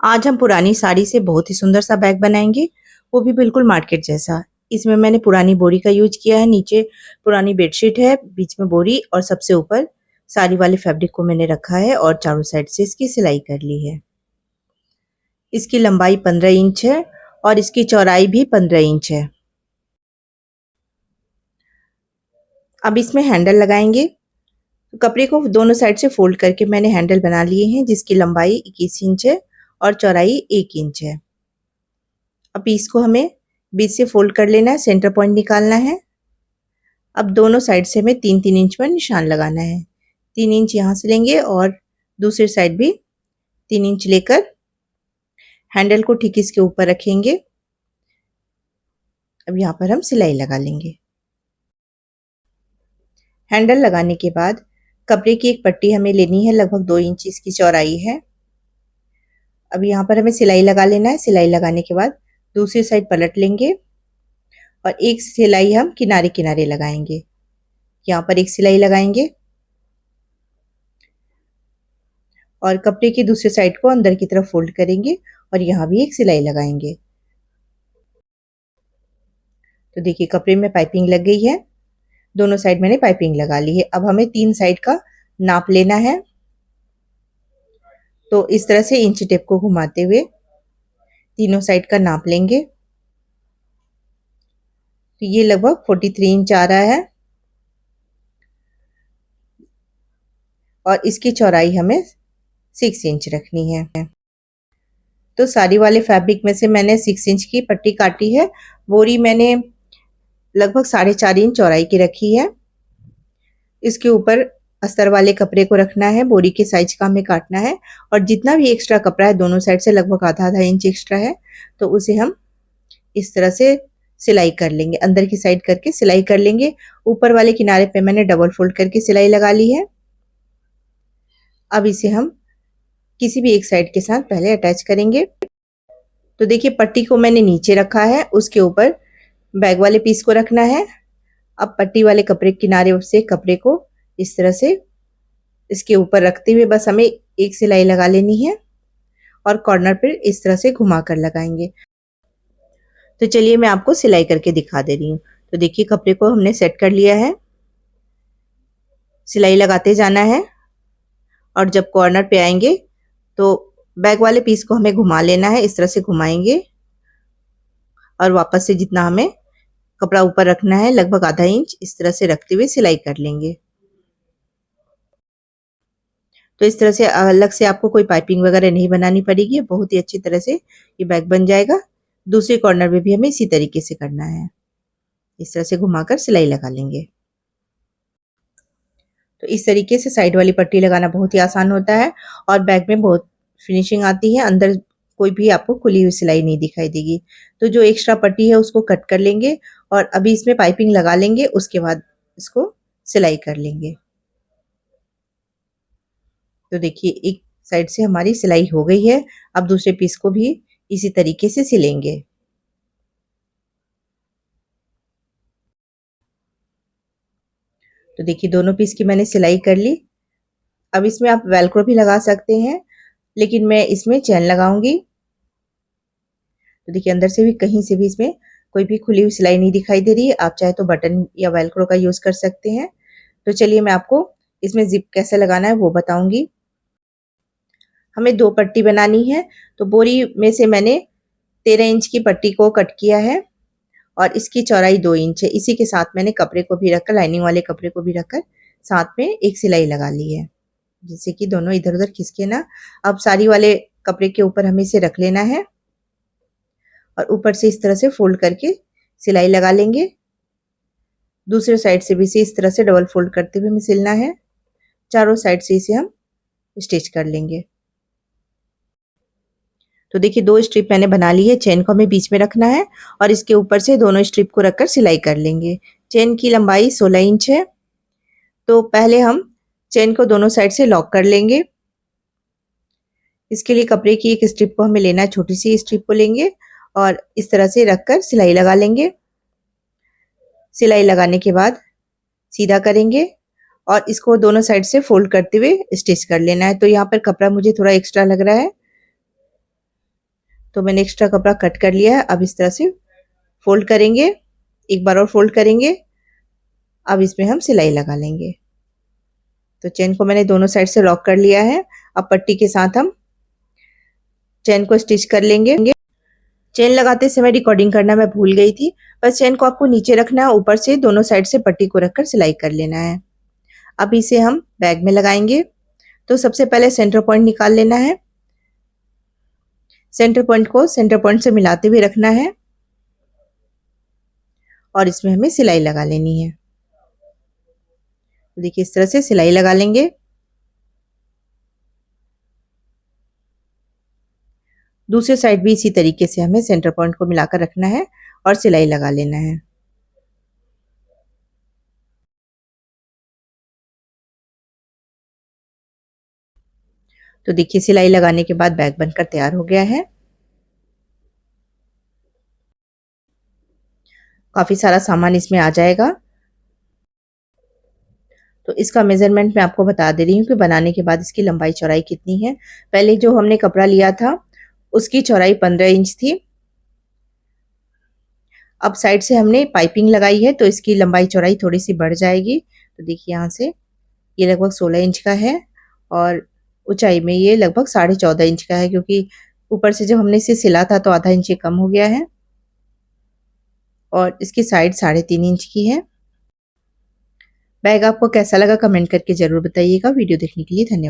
आज हम पुरानी साड़ी से बहुत ही सुंदर सा बैग बनाएंगे, वो भी बिल्कुल मार्केट जैसा। इसमें मैंने पुरानी बोरी का यूज किया है। नीचे पुरानी बेडशीट है, बीच में बोरी और सबसे ऊपर साड़ी वाले फैब्रिक को मैंने रखा है और चारों साइड से इसकी सिलाई कर ली है। इसकी लंबाई 15 इंच है और इसकी चौड़ाई भी 15 इंच है। अब इसमें हैंडल लगाएंगे। कपड़े को दोनों साइड से फोल्ड करके मैंने हैंडल बना लिए हैं, जिसकी लंबाई 21 इंच है और चौड़ाई 1 इंच है। अब पीस को हमें बीच से फोल्ड कर लेना है, सेंटर पॉइंट निकालना है। अब दोनों साइड से हमें 3-3 इंच पर निशान लगाना है। 3 इंच यहाँ से लेंगे और दूसरी साइड भी 3 इंच लेकर हैंडल को ठीक इसके ऊपर रखेंगे। अब यहाँ पर हम सिलाई लगा लेंगे। हैंडल लगाने के बाद कपड़े की एक पट्टी हमें लेनी है, लगभग 2 इंच इसकी चौड़ाई है। अब यहाँ पर हमें सिलाई लगा लेना है। सिलाई लगाने के बाद दूसरी साइड पलट लेंगे और एक सिलाई हम किनारे किनारे लगाएंगे। यहाँ पर एक सिलाई लगाएंगे और कपड़े की दूसरी साइड को अंदर की तरफ फोल्ड करेंगे और यहाँ भी एक सिलाई लगाएंगे। तो देखिए कपड़े में पाइपिंग लग गई है, दोनों साइड मैंने पाइपिंग लगा ली है। अब हमें 3 साइड का नाप लेना है। तो इस तरह से इंच टेप को घुमाते हुए तीनों साइड का नाप लेंगे। तो ये लगभग 43 इंच आ रहा है और इसकी चौड़ाई हमें 6 इंच रखनी है। तो साड़ी वाले फैब्रिक में से मैंने 6 इंच की पट्टी काटी है। बोरी मैंने लगभग 4.5 इंच चौड़ाई की रखी है। इसके ऊपर अस्तर वाले कपड़े को रखना है, बोरी के साइज का हमें काटना है और जितना भी एक्स्ट्रा कपड़ा है दोनों साइड से लगभग आधा इंच एक्स्ट्रा है, तो उसे हम इस तरह से सिलाई कर लेंगे। अंदर की साइड करके सिलाई कर लेंगे। ऊपर वाले किनारे पे मैंने डबल फोल्ड करके सिलाई लगा ली है। अब इसे हम किसी भी एक साइड के साथ पहले अटैच करेंगे। तो देखिए पट्टी को मैंने नीचे रखा है, उसके ऊपर बैग वाले पीस को रखना है। अब पट्टी वाले कपड़े किनारे से कपड़े को इस तरह से इसके ऊपर रखते हुए बस हमें एक सिलाई लगा लेनी है और कॉर्नर पर इस तरह से घुमा कर लगाएंगे। तो चलिए मैं आपको सिलाई करके दिखा दे रही हूँ। तो देखिए कपड़े को हमने सेट कर लिया है, सिलाई लगाते जाना है और जब कॉर्नर पे आएंगे तो बैग वाले पीस को हमें घुमा लेना है। इस तरह से घुमाएंगे और वापस से जितना हमें कपड़ा ऊपर रखना है लगभग आधा इंच इस तरह से रखते हुए सिलाई कर लेंगे। तो इस तरह से अलग से आपको कोई पाइपिंग वगैरह नहीं बनानी पड़ेगी, बहुत ही अच्छी तरह से ये बैग बन जाएगा। दूसरे कॉर्नर में भी हमें इसी तरीके से करना है, इस तरह से घुमाकर सिलाई लगा लेंगे। तो इस तरीके से साइड वाली पट्टी लगाना बहुत ही आसान होता है और बैग में बहुत फिनिशिंग आती है। अंदर कोई भी आपको खुली हुई सिलाई नहीं दिखाई देगी। तो जो एक्स्ट्रा पट्टी है उसको कट कर लेंगे और अभी इसमें पाइपिंग लगा लेंगे, उसके बाद इसको सिलाई कर लेंगे। तो देखिए एक साइड से हमारी सिलाई हो गई है। अब दूसरे पीस को भी इसी तरीके से सिलेंगे। तो देखिए दोनों पीस की मैंने सिलाई कर ली। अब इसमें आप वेलक्रो भी लगा सकते हैं, लेकिन मैं इसमें चैन लगाऊंगी। तो देखिए अंदर से भी कहीं से भी इसमें कोई भी खुली हुई सिलाई नहीं दिखाई दे रही है। आप चाहे तो बटन या वेलक्रो का यूज कर सकते हैं। तो चलिए मैं आपको इसमें जिप कैसे लगाना है वो बताऊंगी। हमें 2 पट्टी बनानी है। तो बोरी में से मैंने 13 इंच की पट्टी को कट किया है और इसकी चौड़ाई 2 इंच है। इसी के साथ मैंने कपड़े को भी रखकर, लाइनिंग वाले कपड़े को भी रखकर साथ में एक सिलाई लगा ली है, जिससे कि दोनों इधर उधर खिसके ना। अब साड़ी वाले कपड़े के ऊपर हमें इसे रख लेना है और ऊपर से इस तरह से फोल्ड करके सिलाई लगा लेंगे। दूसरे साइड से भी इसे इस तरह से डबल फोल्ड करते हुए हमें सिलना है। चारों साइड से इसे हम स्टिच कर लेंगे। तो देखिए 2 स्ट्रिप मैंने बना ली है। चेन को हमें बीच में रखना है और इसके ऊपर से दोनों स्ट्रिप को रखकर सिलाई कर लेंगे। चेन की लंबाई 16 इंच है। तो पहले हम चेन को दोनों साइड से लॉक कर लेंगे। इसके लिए कपड़े की एक स्ट्रिप को हमें लेना है, छोटी सी स्ट्रिप को लेंगे और इस तरह से रखकर सिलाई लगा लेंगे। सिलाई लगाने के बाद सीधा करेंगे और इसको दोनों साइड से फोल्ड करते हुए स्टिच कर लेना है। तो यहाँ पर कपड़ा मुझे थोड़ा एक्स्ट्रा लग रहा है, तो मैंने एक्स्ट्रा कपड़ा कट कर लिया है। अब इस तरह से फोल्ड करेंगे, एक बार और फोल्ड करेंगे। अब इसमें हम सिलाई लगा लेंगे। तो चेन को मैंने दोनों साइड से लॉक कर लिया है। अब पट्टी के साथ हम चेन को स्टिच कर लेंगे। चेन लगाते समय रिकॉर्डिंग करना मैं भूल गई थी। बस चेन को आपको नीचे रखना है, ऊपर से दोनों साइड से पट्टी को रखकर सिलाई कर लेना है। अब इसे हम बैग में लगाएंगे। तो सबसे पहले सेंटर पॉइंट निकाल लेना है। सेंटर पॉइंट को सेंटर पॉइंट से मिलाते हुए रखना है और इसमें हमें सिलाई लगा लेनी है। देखिए इस तरह से सिलाई लगा लेंगे। दूसरे साइड भी इसी तरीके से हमें सेंटर पॉइंट को मिलाकर रखना है और सिलाई लगा लेना है। तो देखिए सिलाई लगाने के बाद बैग बनकर तैयार हो गया है। काफी सारा सामान इसमें आ जाएगा। तो इसका मेजरमेंट मैं आपको बता दे रही हूँ कि बनाने के बाद इसकी लंबाई चौड़ाई कितनी है। पहले जो हमने कपड़ा लिया था उसकी चौड़ाई 15 इंच थी। अब साइड से हमने पाइपिंग लगाई है तो इसकी लंबाई चौड़ाई थोड़ी सी बढ़ जाएगी। तो देखिए यहाँ से ये लगभग 16 इंच का है और ऊंचाई में ये लगभग 14.5 इंच का है, क्योंकि ऊपर से जब हमने इसे सिला था तो आधा इंच कम हो गया है। और इसकी साइड 3.5 इंच की है। बैग आपको कैसा लगा कमेंट करके जरूर बताइएगा। वीडियो देखने के लिए धन्यवाद।